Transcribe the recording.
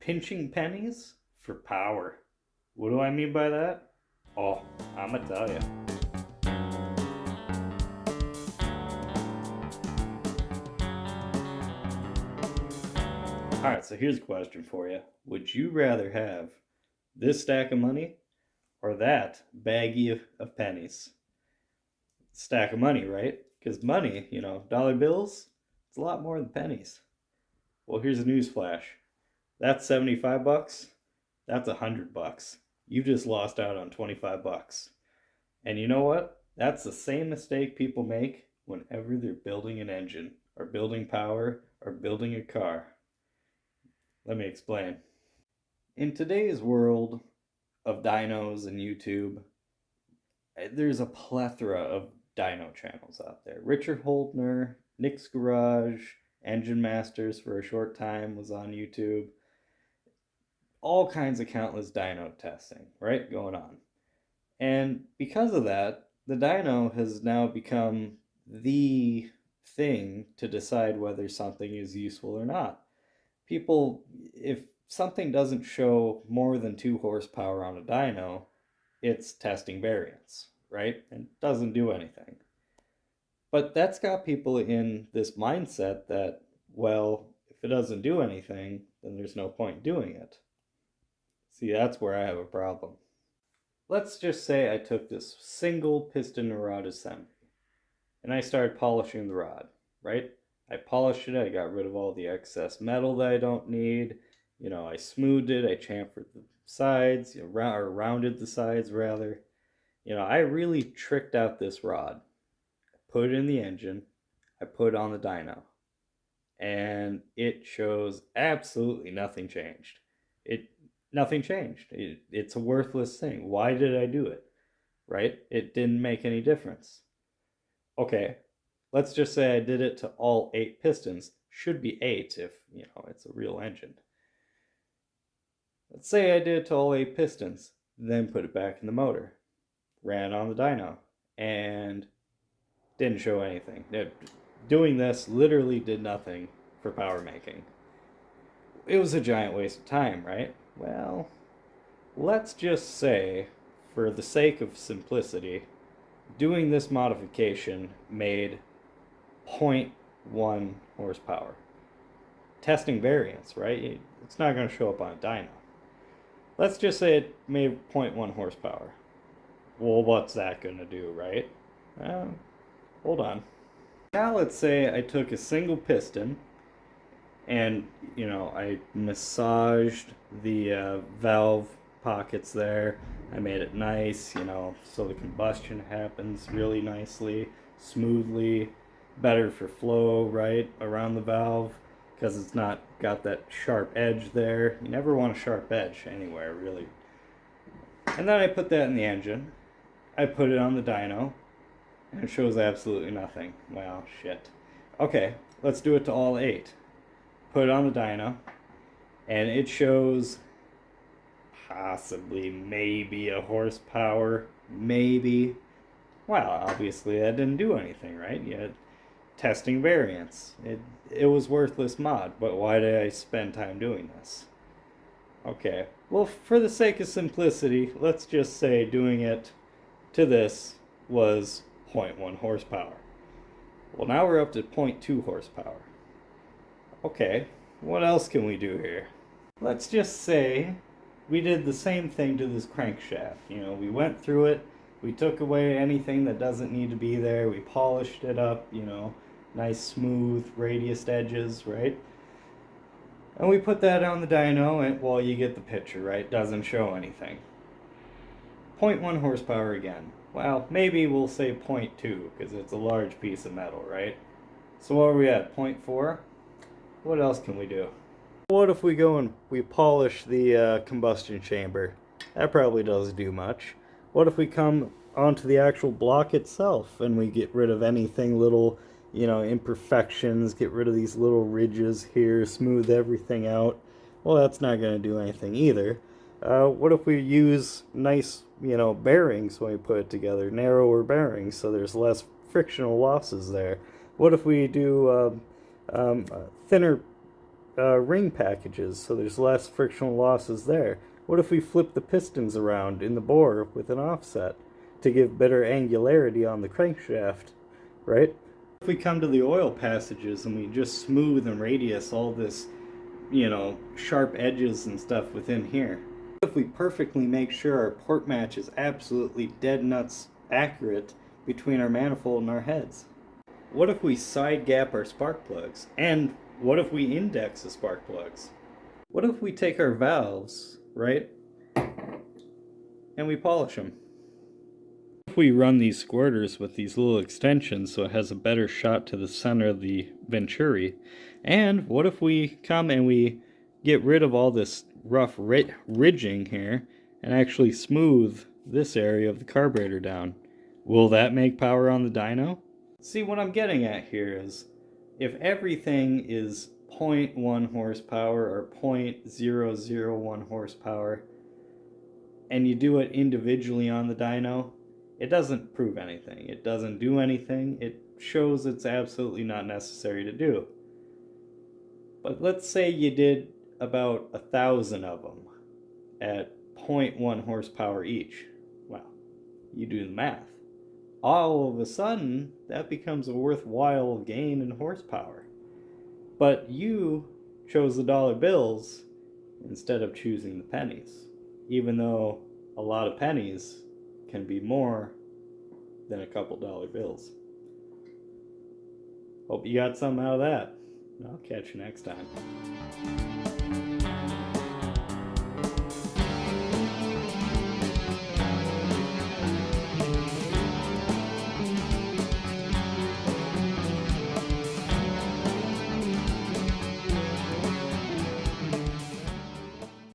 Pinching pennies for power. What do I mean by that? Oh, I'ma tell you. Alright, so here's a question for you. Would you rather have this stack of money or that baggie of pennies? Stack of money, right? Because money, dollar bills, it's a lot more than pennies. Well, here's a news flash. That's 75 bucks. That's 100 bucks. You just lost out on 25 bucks. And you know what? That's the same mistake people make whenever they're building an engine or building power or building a car. Let me explain. In today's world of dynos and YouTube, there's a plethora of dyno channels out there. Richard Holdner, Nick's Garage, Engine Masters for a short time was on YouTube. All kinds of countless dyno testing, right, going on. And because of that, the dyno has now become the thing to decide whether something is useful or not. People, if something doesn't show more than 2 horsepower on a dyno, it's testing variance, right? And doesn't do anything. But that's got people in this mindset that, well, if it doesn't do anything, then there's no point doing it. See, that's where I have a problem. Let's just say I took this single piston rod assembly and I started polishing the rod, right? I polished it, I got rid of all the excess metal that I don't need. I smoothed it, I chamfered the sides, or rounded the sides rather. I really tricked out this rod. I put it in the engine, I put it on the dyno, and it shows absolutely nothing changed. Nothing changed. It's a worthless thing. Why did I do it? Right? It didn't make any difference. Okay, let's just say I did it to all 8 pistons. Should be 8 if, it's a real engine. Let's say I did it to all 8 pistons, then put it back in the motor. Ran on the dyno, and didn't show anything. Doing this literally did nothing for power making. It was a giant waste of time, right? Well, let's just say, for the sake of simplicity, doing this modification made 0.1 horsepower. Testing variance, right? It's not going to show up on a dyno. Let's just say it made 0.1 horsepower. Well, what's that going to do, right? Hold on. Now let's say I took a single piston and I massaged the valve pockets there. I made it nice, so the combustion happens really nicely, smoothly, better for flow, right, around the valve, because it's not got that sharp edge there. You never want a sharp edge anywhere, really. And then I put that in the engine. I put it on the dyno, and it shows absolutely nothing. Well, shit. Okay, let's do it to all 8. Put it on the dyno, and it shows possibly maybe a horsepower, maybe. Well, obviously that didn't do anything, right? You had testing variance. It was worthless mod, but why did I spend time doing this? Okay, well, for the sake of simplicity, let's just say doing it to this was 0.1 horsepower. Well, now we're up to 0.2 horsepower. Okay, what else can we do here? Let's just say we did the same thing to this crankshaft. We went through it, we took away anything that doesn't need to be there, we polished it up, nice smooth radius edges, right? And we put that on the dyno, and well, you get the picture, right? Doesn't show anything. 0.1 horsepower again. Well, maybe we'll say 0.2 because it's a large piece of metal, right? So what are we at? 0.4? What else can we do? What if we go and we polish the combustion chamber? That probably doesn't do much. What if we come onto the actual block itself and we get rid of anything little, imperfections, get rid of these little ridges here, smooth everything out? Well, that's not going to do anything either. What if we use nice, bearings when we put it together, narrower bearings, so there's less frictional losses there? What if we do thinner ring packages, so there's less frictional losses there. What if we flip the pistons around in the bore with an offset to give better angularity on the crankshaft, right? If we come to the oil passages and we just smooth and radius all this, sharp edges and stuff within here. If we perfectly make sure our port match is absolutely dead nuts accurate between our manifold and our heads. What if we side gap our spark plugs? And what if we index the spark plugs? What if we take our valves, right, and we polish them? If we run these squirters with these little extensions so it has a better shot to the center of the venturi? And what if we come and we get rid of all this rough ridging here and actually smooth this area of the carburetor down? Will that make power on the dyno? See, what I'm getting at here is if everything is 0.1 horsepower or 0.001 horsepower and you do it individually on the dyno, it doesn't prove anything. It doesn't do anything. It shows it's absolutely not necessary to do. But let's say you did about 1,000 of them at 0.1 horsepower each. Well, you do the math. All of a sudden, that becomes a worthwhile gain in horsepower. But you chose the dollar bills instead of choosing the pennies, even though a lot of pennies can be more than a couple dollar bills. Hope you got something out of that. I'll catch you next time.